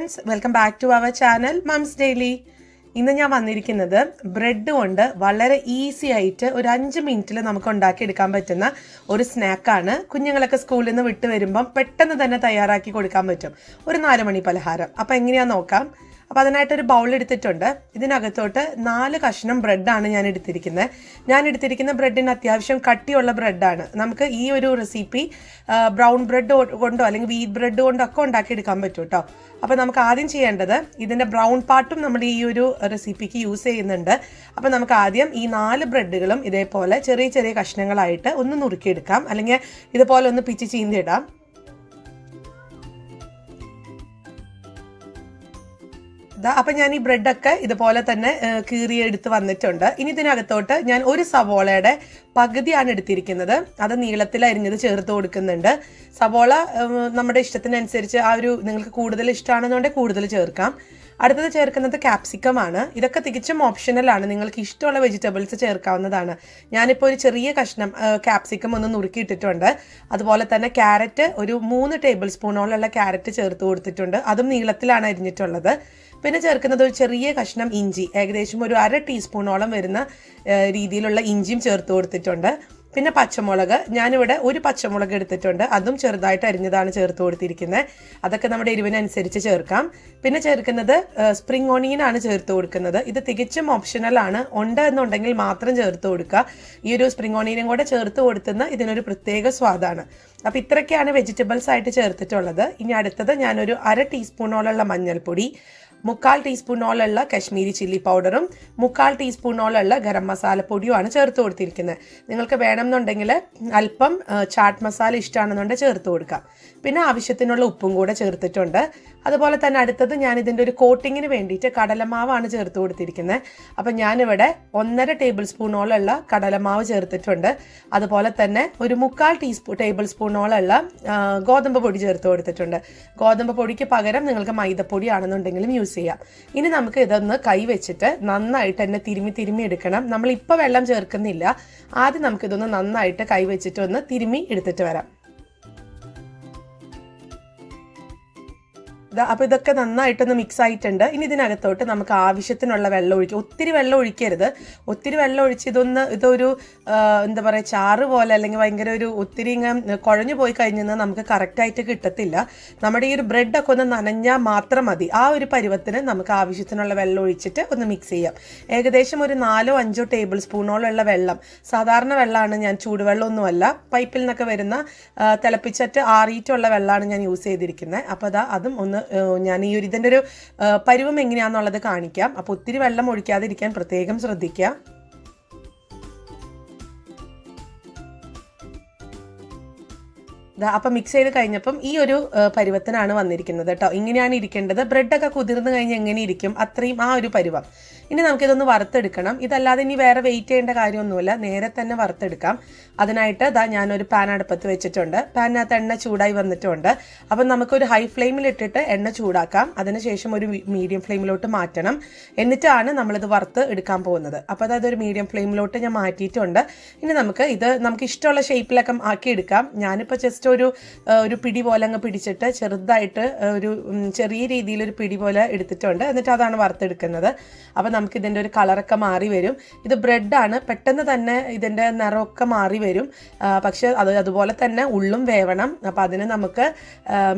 friends, welcome back to our channel Mums Daily. ഇന്ന് ഞാൻ വന്നിരിക്കുന്നത് ബ്രെഡ് കൊണ്ട് വളരെ ഈസി ആയിട്ട് ഒരു 5 മിനിറ്റിൽ നമുക്ക് ഉണ്ടാക്കിയെടുക്കാൻ പറ്റുന്ന ഒരു സ്നാക്കാണ്. കുഞ്ഞുങ്ങളൊക്കെ സ്കൂളിൽ നിന്ന് വിട്ട് വരുമ്പം പെട്ടെന്ന് തന്നെ തയ്യാറാക്കി കൊടുക്കാൻ പറ്റും ഒരു 4 മണി പലഹാരം. അപ്പോൾ എങ്ങനെയാണെന്ന് നോക്കാം. അപ്പോൾ അതിനായിട്ടൊരു ബൗൾ എടുത്തിട്ടുണ്ട്. ഇതിനകത്തോട്ട് 4 കഷ്ണം ബ്രെഡാണ് ഞാൻ എടുത്തിരിക്കുന്ന ബ്രെഡിന് അത്യാവശ്യം കട്ടിയുള്ള ബ്രെഡാണ്. നമുക്ക് ഈ ഒരു റെസിപ്പി ബ്രൗൺ ബ്രെഡ് കൊണ്ടോ അല്ലെങ്കിൽ വീറ്റ് ബ്രെഡ് കൊണ്ടോ ഒക്കെ ഉണ്ടാക്കിയെടുക്കാൻ പറ്റും കേട്ടോ. അപ്പോൾ നമുക്ക് ആദ്യം ചെയ്യേണ്ടത് ഇതിൻ്റെ ബ്രൗൺ പാർട്ടും നമ്മൾ ഈ ഒരു റെസിപ്പിക്ക് യൂസ് ചെയ്യുന്നുണ്ട്. അപ്പോൾ നമുക്ക് ആദ്യം ഈ 4 ബ്രെഡുകളും ഇതേപോലെ ചെറിയ ചെറിയ കഷ്ണങ്ങളായിട്ട് ഒന്ന് നുറുക്കിയെടുക്കാം, അല്ലെങ്കിൽ ഇതുപോലെ ഒന്ന് പിച്ച് ചീന്തിയിടാം. അപ്പം ഞാൻ ഈ ബ്രെഡൊക്കെ ഇതുപോലെ തന്നെ കീറിയെടുത്ത് വന്നിട്ടുണ്ട്. ഇനി ഇതിനകത്തോട്ട് ഞാൻ ഒരു സവോളയുടെ പകുതിയാണ് എടുത്തിരിക്കുന്നത്. അത് നീളത്തിൽ അരിഞ്ഞത് ചേർത്ത് കൊടുക്കുന്നുണ്ട്. സവോള നമ്മുടെ ഇഷ്ടത്തിനനുസരിച്ച് നിങ്ങൾക്ക് കൂടുതൽ ഇഷ്ടമാണെന്നുണ്ടെങ്കിൽ കൂടുതൽ ചേർക്കാം. അടുത്തത് ചേർക്കുന്നത് ക്യാപ്സിക്കമാണ്. ഇതൊക്കെ തികച്ചും ഓപ്ഷണലാണ്, നിങ്ങൾക്ക് ഇഷ്ടമുള്ള വെജിറ്റബിൾസ് ചേർക്കാവുന്നതാണ്. ഞാനിപ്പോൾ ഒരു ചെറിയ കഷ്ണം ക്യാപ്സിക്കം ഒന്ന് നുറുക്കിയിട്ടിട്ടുണ്ട്. അതുപോലെ തന്നെ ക്യാരറ്റ് ഒരു 3 ടേബിൾ സ്പൂണോളമുള്ള ക്യാരറ്റ് ചേർത്ത് കൊടുത്തിട്ടുണ്ട്. അതും നീളത്തിലാണ് അരിഞ്ഞിട്ടുള്ളത്. പിന്നെ ചേർക്കുന്നത് ഒരു ചെറിയ കഷ്ണം ഇഞ്ചി, ഏകദേശം ഒരു 1/2 ടീസ്പൂണോളം വരുന്ന രീതിയിലുള്ള ഇഞ്ചിയും ചേർത്ത് കൊടുത്തിട്ടുണ്ട്. പിന്നെ പച്ചമുളക്, ഞാനിവിടെ ഒരു പച്ചമുളക് എടുത്തിട്ടുണ്ട്, അതും ചെറുതായിട്ട് അരിഞ്ഞതാണ് ചേർത്ത് കൊടുത്തിരിക്കുന്നത്. അതൊക്കെ നമ്മുടെ എരിവിനനുസരിച്ച് ചേർക്കാം. പിന്നെ ചേർക്കുന്നത് സ്പ്രിംഗ് ഓണിയൻ ആണ് ചേർത്ത് കൊടുക്കുന്നത്. ഇത് തികച്ചും ഓപ്ഷണലാണ്, ഉണ്ട് എന്നുണ്ടെങ്കിൽ മാത്രം ചേർത്ത് കൊടുക്കുക. ഈ ഒരു സ്പ്രിംഗ് ഓണിയനും കൂടെ ചേർത്ത് കൊടുത്തുന്ന ഇതിനൊരു പ്രത്യേക സ്വാദാണ്. അപ്പോൾ ഇത്രയൊക്കെയാണ് വെജിറ്റബിൾസ് ആയിട്ട് ചേർത്തിട്ടുള്ളത്. ഇനി അടുത്തത് ഞാനൊരു 1/2 ടീസ്പൂണോളമുള്ള മഞ്ഞൾപ്പൊടി, 3/4 ടീസ്പൂണോളമുള്ള കശ്മീരി ചില്ലി പൗഡറും 3/4 ടീസ്പൂണോളമുള്ള ഗരം മസാലപ്പൊടിയുമാണ് ചേർത്ത് കൊടുത്തിരിക്കുന്നത്. നിങ്ങൾക്ക് വേണമെന്നുണ്ടെങ്കിൽ അല്പം ചാട്ട് മസാല ഇഷ്ടമാണെന്നുണ്ടെങ്കിൽ ചേർത്ത് കൊടുക്കാം. പിന്നെ ആവശ്യത്തിനുള്ള ഉപ്പും കൂടെ ചേർത്തിട്ടുണ്ട്. അതുപോലെ തന്നെ അടുത്തത് ഞാൻ ഇതിൻ്റെ ഒരു കോട്ടിങ്ങിന് വേണ്ടിയിട്ട് കടലമാവാണ് ചേർത്ത് കൊടുത്തിരിക്കുന്നത്. അപ്പം ഞാനിവിടെ 1.5 ടേബിൾ സ്പൂണോളമുള്ള കടലമാവ് ചേർത്തിട്ടുണ്ട്. അതുപോലെ തന്നെ ഒരു 3/4 ടേബിൾ സ്പൂണോളമുള്ള ഗോതമ്പ് പൊടി ചേർത്ത് കൊടുത്തിട്ടുണ്ട്. ഗോതമ്പ് പൊടിക്ക് പകരം നിങ്ങൾക്ക് മൈദപ്പൊടി ആണെന്നുണ്ടെങ്കിലും യൂസ് ചെയ്യാം. ഇനി നമുക്ക് ഇതൊന്ന് കൈ വെച്ചിട്ട് നന്നായിട്ട് തന്നെ തിരുമ്മി എടുക്കണം. നമ്മളിപ്പോൾ വെള്ളം ചേർക്കുന്നില്ല. ആദ്യം നമുക്കിതൊന്ന് നന്നായിട്ട് കൈ വെച്ചിട്ട് ഒന്ന് തിരുമ്മി എടുത്തിട്ട് വരാം. അപ്പോൾ ഇതൊക്കെ നന്നായിട്ടൊന്ന് മിക്സ് ആയിട്ടുണ്ട്. ഇനി ഇതിനകത്തോട്ട് നമുക്ക് ആവശ്യത്തിനുള്ള വെള്ളം ഒഴിക്കുക. ഒത്തിരി വെള്ളം ഒഴിക്കരുത്. ഒത്തിരി വെള്ളം ഒഴിച്ച് ഇതൊരു എന്താ പറയുക, ചാറ് പോലെ അല്ലെങ്കിൽ ഭയങ്കര ഒത്തിരി ഇങ്ങനെ കുഴഞ്ഞു പോയി കഴിഞ്ഞാൽ നമുക്ക് കറക്റ്റായിട്ട് കിട്ടത്തില്ല. നമ്മുടെ ഈ ഒരു ബ്രെഡൊക്കെ ഒന്ന് നനഞ്ഞാൽ മാത്രം മതി. ആ ഒരു പരുവത്തിന് നമുക്ക് ആവശ്യത്തിനുള്ള വെള്ളം ഒഴിച്ചിട്ട് ഒന്ന് മിക്സ് ചെയ്യാം. ഏകദേശം ഒരു 4-5 ടേബിൾ സ്പൂണോളമുള്ള വെള്ളം, സാധാരണ വെള്ളമാണ്, ഞാൻ ചൂടുവെള്ളമൊന്നുമല്ല, പൈപ്പിൽ നിന്നൊക്കെ വരുന്ന തിളപ്പിച്ചിട്ട് ആറിയിട്ടുള്ള വെള്ളമാണ് ഞാൻ യൂസ് ചെയ്തിരിക്കുന്നത്. അപ്പോൾ അതും ഒന്ന് ഞാൻ ഈ ഇതിൻ്റെ ഒരു പരുവം എങ്ങനെയാണെന്നുള്ളത് കാണിക്കാം. അപ്പോൾ ഒത്തിരി വെള്ളം ഒഴിക്കാതിരിക്കാൻ പ്രത്യേകം ശ്രദ്ധിക്കുക. അപ്പം മിക്സ് ചെയ്ത് കഴിഞ്ഞപ്പം ഈ ഒരു പരുവത്തിനാണ് വന്നിരിക്കുന്നത് കേട്ടോ. ഇങ്ങനെയാണ് ഇരിക്കേണ്ടത്. ബ്രെഡൊക്കെ കുതിർന്ന് കഴിഞ്ഞ് എങ്ങനെ ഇരിക്കും, അത്രയും ആ ഒരു പരുവം. ഇനി നമുക്കിതൊന്ന് വറുത്തെടുക്കണം. ഇതല്ലാതെ ഇനി വേറെ വെയിറ്റ് ചെയ്യേണ്ട കാര്യമൊന്നുമില്ല, നേരെ തന്നെ വറുത്തെടുക്കാം. അതിനായിട്ട് ഞാനൊരു പാൻ അടുപ്പത്ത് വെച്ചിട്ടുണ്ട്. പാനിനകത്ത് എണ്ണ ചൂടായി വന്നിട്ടുണ്ട്. അപ്പം നമുക്കൊരു ഹൈ ഫ്ലെയിമിൽ ഇട്ടിട്ട് എണ്ണ ചൂടാക്കാം. അതിനുശേഷം ഒരു മീഡിയം ഫ്ലെയിമിലോട്ട് മാറ്റണം. എന്നിട്ടാണ് നമ്മളിത് വറുത്ത് എടുക്കാൻ പോകുന്നത്. അപ്പോൾ അതൊരു മീഡിയം ഫ്ലെയിമിലോട്ട് ഞാൻ മാറ്റിയിട്ടുണ്ട്. ഇനി നമുക്ക് ഇഷ്ടമുള്ള ഷേപ്പിലൊക്കെ ആക്കിയെടുക്കാം. ഞാനിപ്പോൾ ജസ്റ്റ് ഒരു പിടി പോലെ അങ്ങ് പിടിച്ചിട്ട് ചെറുതായിട്ട് ഒരു ചെറിയ രീതിയിലൊരു പിടി പോലെ എടുത്തിട്ടുണ്ട്. എന്നിട്ട് അതാണ് വറുത്തെടുക്കുന്നത്. അപ്പം നമുക്ക് ഇതിൻ്റെ ഒരു കളറൊക്കെ മാറി വരും. ഇത് ബ്രെഡാണ്, പെട്ടെന്ന് തന്നെ ഇതിൻ്റെ നിറമൊക്കെ മാറി വരും. പക്ഷെ അതുപോലെ തന്നെ ഉള്ളും വേവണം. അപ്പോൾ അതിന് നമുക്ക്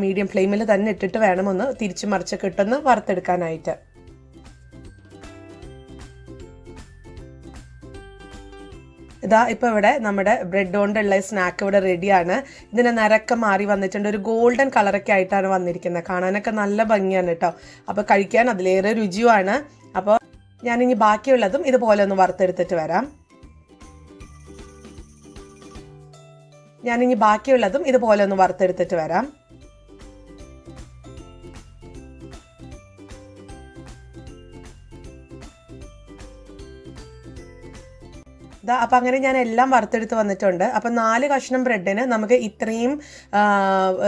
മീഡിയം ഫ്ലെയിമിൽ തന്നെ ഇട്ടിട്ട് വേണം ഒന്ന് തിരിച്ചു മറിച്ചൊക്കെ ഇട്ടൊന്ന് വറുത്തെടുക്കാനായിട്ട്. ഇപ്പോൾ ഇവിടെ നമ്മുടെ ബ്രെഡ് കൊണ്ടുള്ള സ്നാക്ക് ഇവിടെ റെഡിയാണ്. ഇതിൻ്റെ നിറക്കം മാറി വന്നിട്ടുണ്ട്. ഒരു ഗോൾഡൻ കളറൊക്കെ ആയിട്ടാണ് വന്നിരിക്കുന്നത്. കാണാനൊക്കെ നല്ല ഭംഗിയാണ് കേട്ടോ. അപ്പോൾ കഴിക്കാൻ അതിലേറെ രുചിയുമാണ്. അപ്പോൾ ഞാനിനി ബാക്കിയുള്ളതും ഇതുപോലെ ഒന്ന് വറുത്തെടുത്തിട്ട് വരാം. അപ്പം അങ്ങനെ ഞാൻ എല്ലാം വറുത്തെടുത്ത് വന്നിട്ടുണ്ട്. അപ്പം 4 കഷ്ണം ബ്രെഡിന് നമുക്ക് ഇത്രയും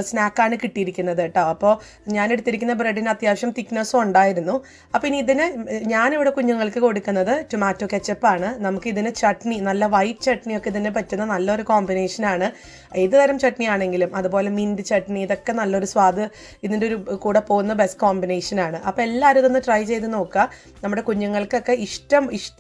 സ്നാക്കാണ് കിട്ടിയിരിക്കുന്നത് കേട്ടോ. അപ്പോൾ ഞാൻ എടുത്തിരിക്കുന്ന ബ്രെഡിന് അത്യാവശ്യം തിക്നെസ്സും ഉണ്ടായിരുന്നു. അപ്പം ഇനി ഇതിന് ഞാനിവിടെ കുഞ്ഞുങ്ങൾക്ക് കൊടുക്കുന്നത് ടൊമാറ്റോ കെച്ചപ്പാണ്. നമുക്ക് ഇതിന് ചട്നി, നല്ല വൈറ്റ് ചട്നിയൊക്കെ ഇതിന് പറ്റുന്ന നല്ലൊരു കോമ്പിനേഷനാണ്. ഏത് തരം ചട്നി ആണെങ്കിലും, അതുപോലെ മിൻറ്റ് ചട്നി, ഇതൊക്കെ നല്ലൊരു സ്വാദ് ഇതിൻ്റെ ഒരു കൂടെ പോകുന്ന ബെസ്റ്റ് കോമ്പിനേഷനാണ്. അപ്പോൾ എല്ലാവരും ഇതൊന്ന് ട്രൈ ചെയ്ത് നോക്കുക. നമ്മുടെ കുഞ്ഞുങ്ങൾക്കൊക്കെ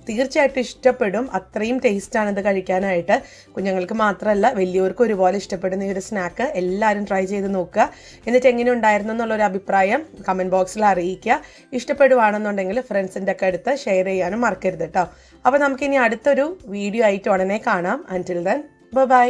തീർച്ചയായിട്ടും ഇഷ്ടപ്പെടും. അത്രയും ടേസ്റ്റാണ് ഇത് കഴിക്കാനായിട്ട്. കുഞ്ഞുങ്ങൾക്ക് മാത്രമല്ല വലിയവർക്കും ഒരുപോലെ ഇഷ്ടപ്പെടുന്ന ഈ ഒരു സ്നാക്ക് എല്ലാവരും ട്രൈ ചെയ്ത് നോക്കുക. എന്നിട്ട് എങ്ങനെ ഉണ്ടായിരുന്നു എന്നുള്ളൊരു അഭിപ്രായം കമൻറ്റ് ബോക്സിൽ അറിയിക്കുക. ഇഷ്ടപ്പെടുവാണെന്നുണ്ടെങ്കിൽ ഫ്രണ്ട്സിൻ്റെ ഒക്കെ അടുത്ത് ഷെയർ ചെയ്യാനും മറക്കരുത് കേട്ടോ. അപ്പോൾ നമുക്കിനി അടുത്തൊരു വീഡിയോ ആയിട്ട് ഉടനെ കാണാം. അൻറ്റിൽ ദെൻ ബൈ.